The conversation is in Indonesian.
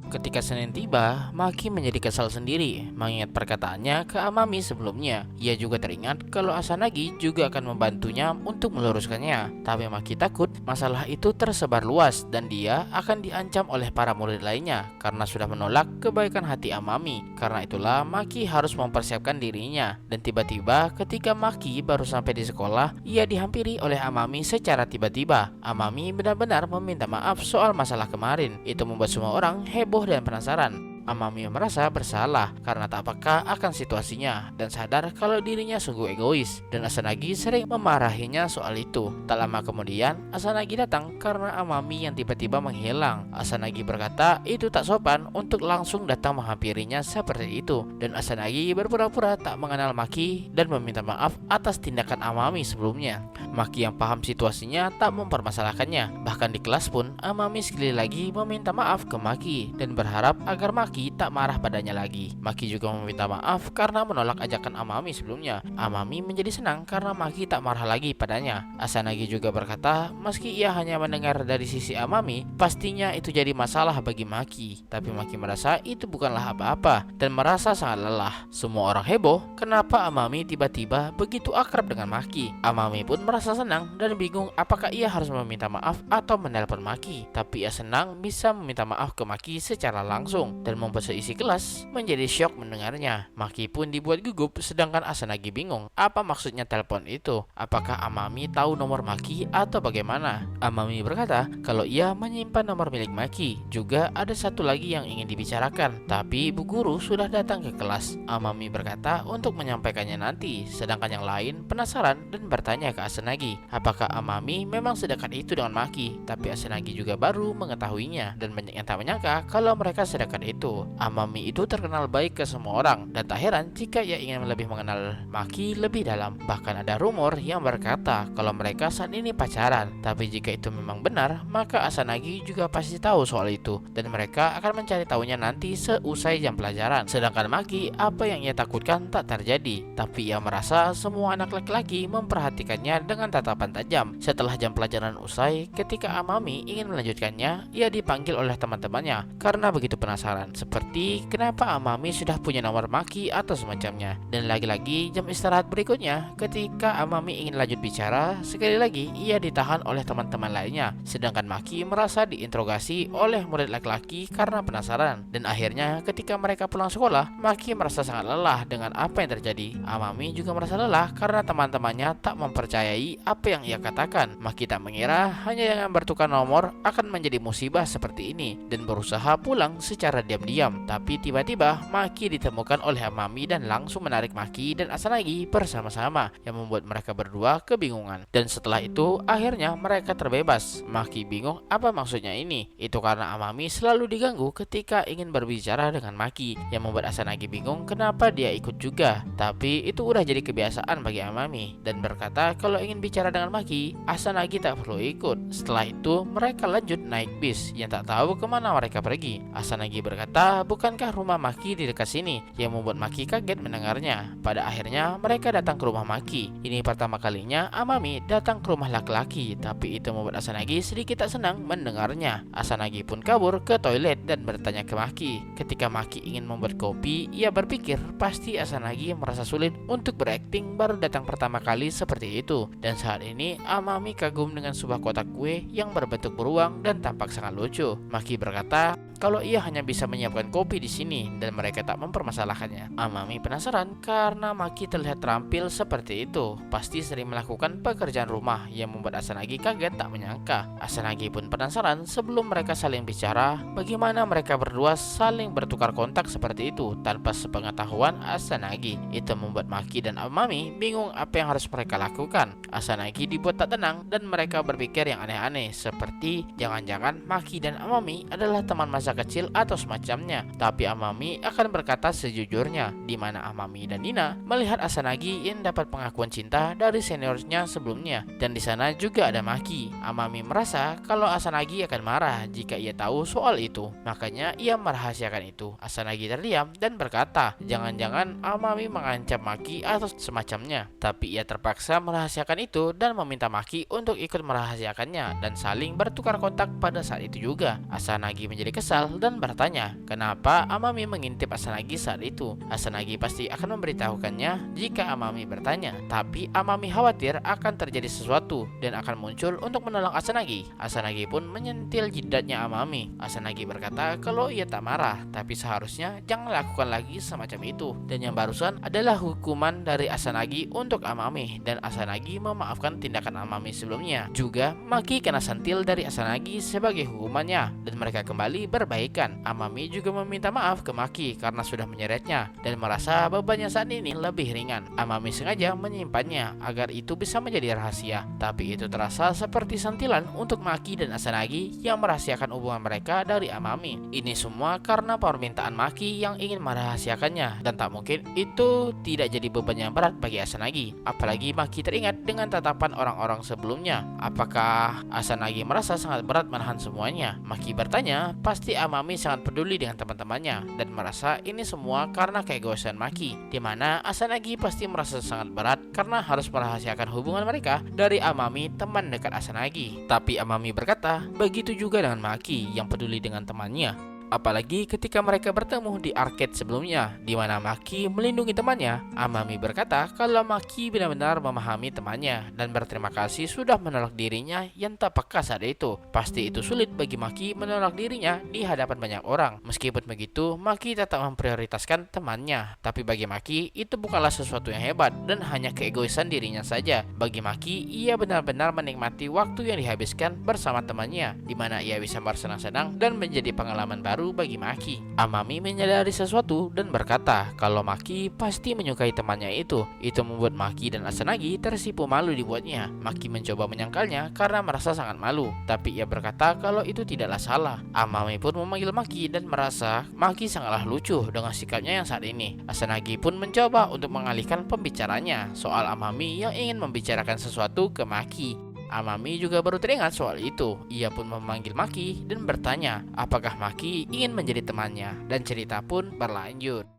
Ketika Senin tiba, Maki menjadi kesal sendiri mengingat perkataannya ke Amami sebelumnya. Ia juga teringat kalau Asanagi juga akan membantunya untuk meluruskannya. Tapi Maki takut masalah itu tersebar luas dan dia akan diancam oleh para murid lainnya karena sudah menolak kebaikan hati Amami. Karena itulah Maki harus mempersiapkan dirinya. Dan tiba-tiba ketika Maki baru sampai di sekolah, ia dihampiri oleh Amami secara tiba-tiba. Amami benar-benar meminta maaf soal masalah kemarin. Itu membuat semua orang heboh dan penasaran. Amami merasa bersalah karena tak peka akan situasinya dan sadar kalau dirinya sungguh egois, dan Asanagi sering memarahinya soal itu. Tak lama kemudian, Asanagi datang karena Amami yang tiba-tiba menghilang. Asanagi berkata itu tak sopan untuk langsung datang menghampirinya seperti itu, dan Asanagi berpura-pura tak mengenal Maki dan meminta maaf atas tindakan Amami sebelumnya. Maki yang paham situasinya tak mempermasalahkannya. Bahkan di kelas pun, Amami sekali lagi meminta maaf ke Maki dan berharap agar Maki tak marah padanya lagi. Maki juga meminta maaf karena menolak ajakan Amami sebelumnya. Amami menjadi senang karena Maki tak marah lagi padanya. Asanagi juga berkata, meski ia hanya mendengar dari sisi Amami, pastinya itu jadi masalah bagi Maki. Tapi Maki merasa itu bukanlah apa-apa dan merasa sangat lelah. Semua orang heboh kenapa Amami tiba-tiba begitu akrab dengan Maki. Amami pun merasa senang dan bingung apakah ia harus meminta maaf atau menelpon Maki. Tapi ia senang bisa meminta maaf ke Maki secara langsung dan membuat seisi kelas menjadi syok mendengarnya. Maki pun dibuat gugup, sedangkan Asanagi bingung apa maksudnya telepon itu. Apakah Amami tahu nomor Maki atau bagaimana? Amami berkata kalau ia menyimpan nomor milik Maki. Juga ada satu lagi yang ingin dibicarakan, tapi ibu guru sudah datang ke kelas. Amami berkata untuk menyampaikannya nanti, sedangkan yang lain penasaran dan bertanya ke Asanagi apakah Amami memang sedekat itu dengan Maki. Tapi Asanagi juga baru mengetahuinya dan banyak yang tak menyangka kalau mereka sedekat itu. Amami itu terkenal baik ke semua orang dan tak heran jika ia ingin lebih mengenal Maki lebih dalam. Bahkan ada rumor yang berkata kalau mereka saat ini pacaran. Tapi jika itu memang benar, maka Asanagi juga pasti tahu soal itu dan mereka akan mencari tahunya nanti seusai jam pelajaran. Sedangkan Maki, apa yang ia takutkan tak terjadi, tapi ia merasa semua anak laki-laki memperhatikannya dengan tatapan tajam. Setelah jam pelajaran usai, ketika Amami ingin melanjutkannya, ia dipanggil oleh teman-temannya karena begitu penasaran seperti kenapa Amami sudah punya nomor Maki atau semacamnya. Dan lagi-lagi jam istirahat berikutnya, ketika Amami ingin lanjut bicara, sekali lagi ia ditahan oleh teman-teman lainnya. Sedangkan Maki merasa diinterogasi oleh murid laki-laki karena penasaran. Dan akhirnya ketika mereka pulang sekolah, Maki merasa sangat lelah dengan apa yang terjadi. Amami juga merasa lelah karena teman-temannya tak mempercayai apa yang ia katakan. Maki tak mengira hanya dengan bertukar nomor akan menjadi musibah seperti ini dan berusaha pulang secara diam-diam. Tapi tiba-tiba Maki ditemukan oleh Amami dan langsung menarik Maki dan Asanagi bersama-sama, yang membuat mereka berdua kebingungan. Dan setelah itu akhirnya mereka terbebas. Maki bingung apa maksudnya ini. Itu karena Amami selalu diganggu ketika ingin berbicara dengan Maki, yang membuat Asanagi bingung kenapa dia ikut juga. Tapi itu udah jadi kebiasaan bagi Amami dan berkata kalau ingin bicara dengan Maki, Asanagi tak perlu ikut. Setelah itu mereka lanjut naik bis yang tak tahu kemana mereka pergi. Asanagi berkata bukankah rumah Maki di dekat sini, yang membuat Maki kaget mendengarnya. Pada akhirnya mereka datang ke rumah Maki. Ini pertama kalinya Amami datang ke rumah laki-laki, tapi itu membuat Asanagi sedikit tak senang mendengarnya. Asanagi pun kabur ke toilet dan bertanya ke Maki. Ketika Maki ingin membuat kopi, ia berpikir pasti Asanagi merasa sulit untuk berakting baru datang pertama kali seperti itu. Dan saat ini Amami kagum dengan sebuah kotak kue yang berbentuk beruang dan tampak sangat lucu. Maki berkata kalau ia hanya bisa menyiapkan kopi di sini dan mereka tak mempermasalahkannya. Amami penasaran karena Maki terlihat terampil seperti itu. Pasti sering melakukan pekerjaan rumah, yang membuat Asanagi kaget tak menyangka. Asanagi pun penasaran sebelum mereka saling bicara bagaimana mereka berdua saling bertukar kontak seperti itu tanpa sepengetahuan Asanagi. Itu membuat Maki dan Amami bingung apa yang harus mereka lakukan. Asanagi dibuat tak tenang dan mereka berpikir yang aneh-aneh seperti jangan-jangan Maki dan Amami adalah teman masa kecil atau semacamnya. Tapi Amami akan berkata sejujurnya, di mana Amami dan Nina melihat Asanagi yang dapat pengakuan cinta dari seniornya sebelumnya, dan di sana juga ada Maki. Amami merasa kalau Asanagi akan marah jika ia tahu soal itu, makanya ia merahasiakan itu. Asanagi terdiam dan berkata, jangan-jangan Amami mengancam Maki atau semacamnya. Tapi ia terpaksa merahasiakan itu dan meminta Maki untuk ikut merahasiakannya dan saling bertukar kontak pada saat itu juga. Asanagi menjadi kesal kesal dan bertanya kenapa Amami mengintip Asanagi saat itu. Asanagi pasti akan memberitahukannya jika Amami bertanya, tapi Amami khawatir akan terjadi sesuatu dan akan muncul untuk menolong Asanagi. Asanagi pun menyentil jidatnya Amami. Asanagi berkata kalau ia tak marah, tapi seharusnya jangan lakukan lagi semacam itu. Dan yang barusan adalah hukuman dari Asanagi untuk Amami, dan Asanagi memaafkan tindakan Amami sebelumnya. Juga Maki kena sentil dari Asanagi sebagai hukumannya dan mereka kembali berbaikan. Amami juga meminta maaf ke Maki karena sudah menyeretnya dan merasa bebannya saat ini lebih ringan. Amami sengaja menyimpannya agar itu bisa menjadi rahasia, tapi itu terasa seperti sentilan untuk Maki dan Asanagi yang merahasiakan hubungan mereka dari Amami. Ini semua karena permintaan Maki yang ingin merahasiakannya, dan tak mungkin itu tidak jadi beban yang berat bagi Asanagi. Apalagi Maki teringat dengan tatapan orang-orang sebelumnya. Apakah Asanagi merasa sangat berat menahan semuanya? Maki bertanya, pasti Amami sangat peduli dengan teman-temannya dan merasa ini semua karena keegoisan Maki, di mana Asanagi pasti merasa sangat berat karena harus merahasiakan hubungan mereka dari Amami, teman dekat Asanagi. Tapi Amami berkata, begitu juga dengan Maki yang peduli dengan temannya. Apalagi ketika mereka bertemu di arcade sebelumnya, di mana Maki melindungi temannya. Amami berkata kalau Maki benar-benar memahami temannya dan berterima kasih sudah menolak dirinya yang tak peka saat itu. Pasti itu sulit bagi Maki menolak dirinya di hadapan banyak orang. Meskipun begitu, Maki tetap memprioritaskan temannya. Tapi bagi Maki, itu bukanlah sesuatu yang hebat dan hanya keegoisan dirinya saja. Bagi Maki, ia benar-benar menikmati waktu yang dihabiskan bersama temannya, di mana ia bisa bersenang-senang dan menjadi pengalaman baru bagi Maki. Amami menyadari sesuatu dan berkata kalau Maki pasti menyukai temannya itu. Itu membuat Maki dan Asanagi tersipu malu dibuatnya. Maki mencoba menyangkalnya karena merasa sangat malu, tapi ia berkata kalau itu tidaklah salah. Amami pun memanggil Maki dan merasa Maki sangatlah lucu dengan sikapnya yang saat ini. Asanagi pun mencoba untuk mengalihkan pembicaranya soal Amami yang ingin membicarakan sesuatu ke Maki. Amami juga baru teringat soal itu. Ia pun memanggil Maki dan bertanya apakah Maki ingin menjadi temannya, dan cerita pun berlanjut.